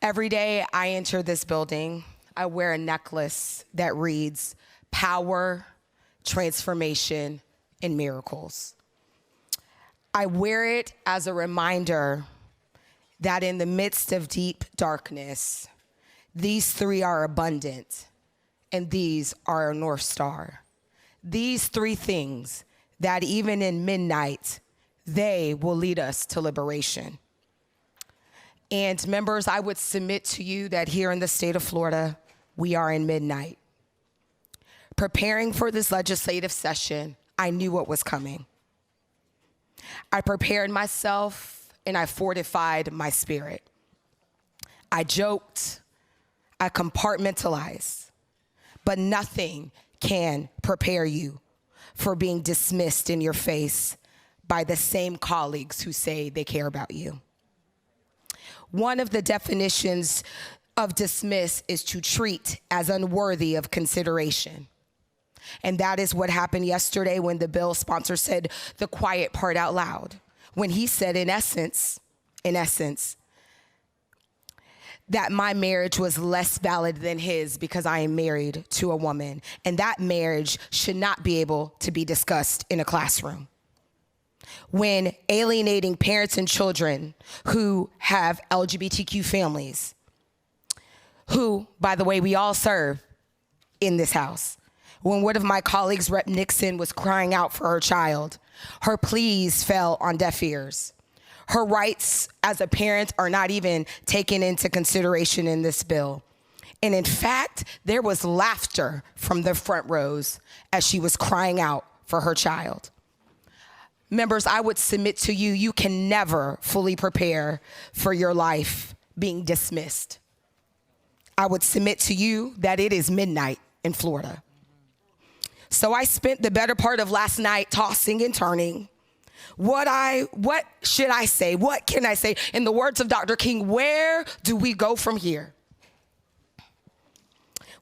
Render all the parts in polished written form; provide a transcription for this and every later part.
Every day I enter this building, I wear a necklace that reads power, transformation, and miracles. I wear it as a reminder that in the midst of deep darkness, these three are abundant, and these are a North Star. These three things that even in midnight, they will lead us to liberation. And members, I would submit to you that here in the state of Florida, we are in midnight. Preparing for this legislative session, I knew what was coming. I prepared myself and I fortified my spirit. I joked, I compartmentalized, but nothing can prepare you for being dismissed in your face by the same colleagues who say they care about you. One of the definitions of dismiss is to treat as unworthy of consideration. And that is what happened yesterday when the bill sponsor said the quiet part out loud. When he said, in essence, that my marriage was less valid than his because I am married to a woman. And that marriage should not be able to be discussed in a classroom. When alienating parents and children who have LGBTQ families, who, by the way, we all serve in this house. When one of my colleagues, Rep. Nixon, was crying out for her child, her pleas fell on deaf ears. Her rights as a parent are not even taken into consideration in this bill. And in fact, there was laughter from the front rows as she was crying out for her child. Members, I would submit to you, you can never fully prepare for your life being dismissed. I would submit to you that it is midnight in Florida. So I spent the better part of last night tossing and turning. What should I say? What can I say? In the words of Dr. King, where do we go from here?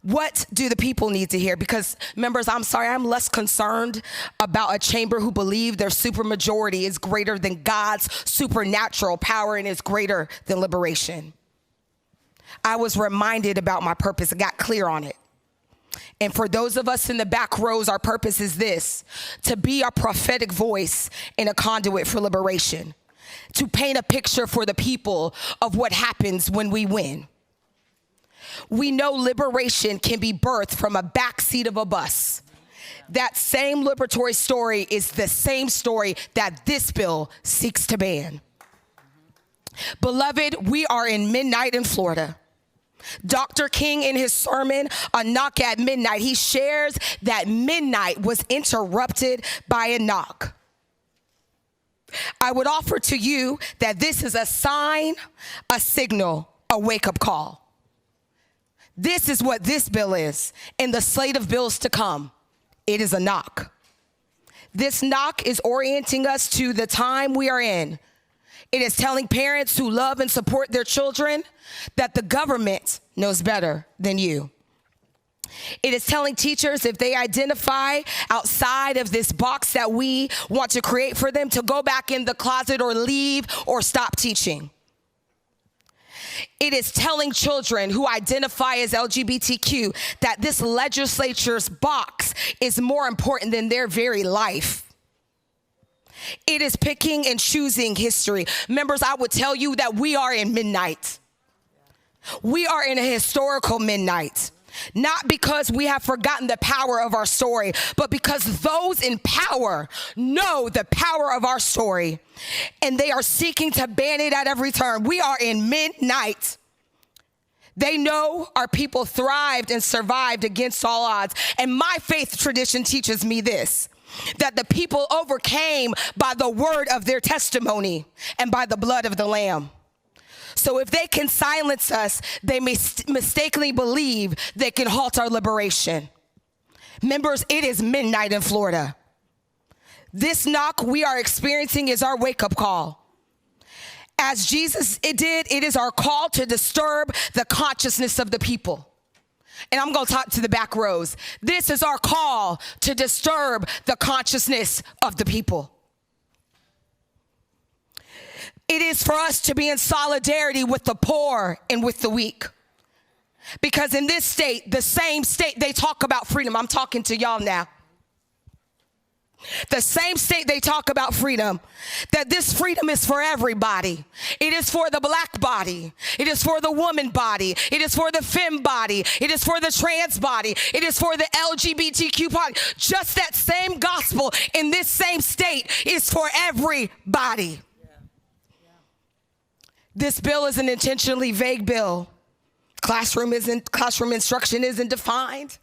What do the people need to hear? Because members, I'm sorry, I'm less concerned about a chamber who believe their supermajority is greater than God's supernatural power and is greater than liberation. I was reminded about my purpose. I got clear on it. And for those of us in the back rows, our purpose is this: to be a prophetic voice and a conduit for liberation, to paint a picture for the people of what happens when we win. We know liberation can be birthed from a backseat of a bus. That same liberatory story is the same story that this bill seeks to ban. Beloved, we are in midnight in Florida. Dr. King, in his sermon, A Knock at Midnight, he shares that midnight was interrupted by a knock. I would offer to you that this is a sign, a signal, a wake-up call. This is what this bill is in the slate of bills to come. It is a knock. This knock is orienting us to the time we are in. It is telling parents who love and support their children that the government knows better than you. It is telling teachers, if they identify outside of this box that we want to create for them, to go back in the closet or leave or stop teaching. It is telling children who identify as LGBTQ that this legislature's box is more important than their very life. It is picking and choosing history. Members, I would tell you that we are in midnight. We are in a historical midnight. Not because we have forgotten the power of our story, but because those in power know the power of our story, and they are seeking to ban it at every turn. We are in midnight. They know our people thrived and survived against all odds. And my faith tradition teaches me this, that the people overcame by the word of their testimony and by the blood of the Lamb. So if they can silence us, they may mistakenly believe they can halt our liberation. Members, it is midnight in Florida. This knock we are experiencing is our wake-up call. As Jesus did, it is our call to disturb the consciousness of the people. And I'm going to talk to the back rows. This is our call to disturb the consciousness of the people. It is for us to be in solidarity with the poor and with the weak. Because in this state, the same state they talk about freedom, I'm talking to y'all now. The same state they talk about freedom, that this freedom is for everybody. It is for the black body. It is for the woman body. It is for the femme body. It is for the trans body. It is for the LGBTQ body. Just that same gospel in this same state is for everybody. This bill is an intentionally vague bill. Classroom instruction isn't defined.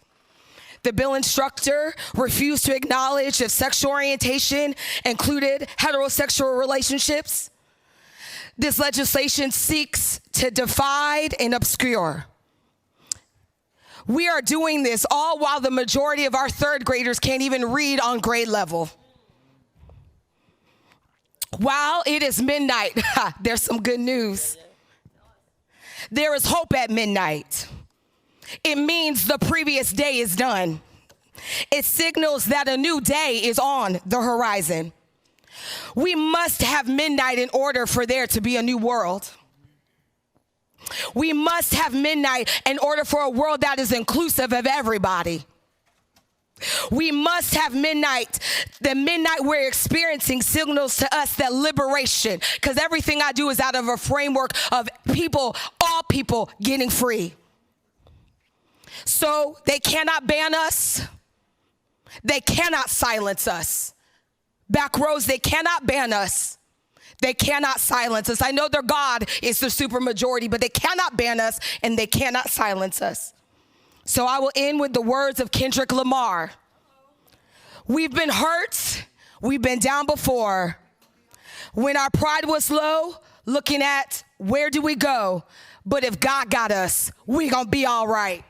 The bill instructor refused to acknowledge if sexual orientation included heterosexual relationships. This legislation seeks to divide and obscure. We are doing this all while the majority of our third graders can't even read on grade level. While it is midnight, there's some good news. There is hope at midnight. It means the previous day is done. It signals that a new day is on the horizon. We must have midnight in order for there to be a new world. We must have midnight in order for a world that is inclusive of everybody. We must have midnight. The midnight we're experiencing signals to us that liberation, because everything I do is out of a framework of people, all people getting free. So they cannot ban us. They cannot silence us. Back rows, they cannot ban us. They cannot silence us. I know their God is the super majority, but they cannot ban us and they cannot silence us. So I will end with the words of Kendrick Lamar. We've been hurt. We've been down before. When our pride was low, looking at where do we go? But if God got us, we gonna be all right.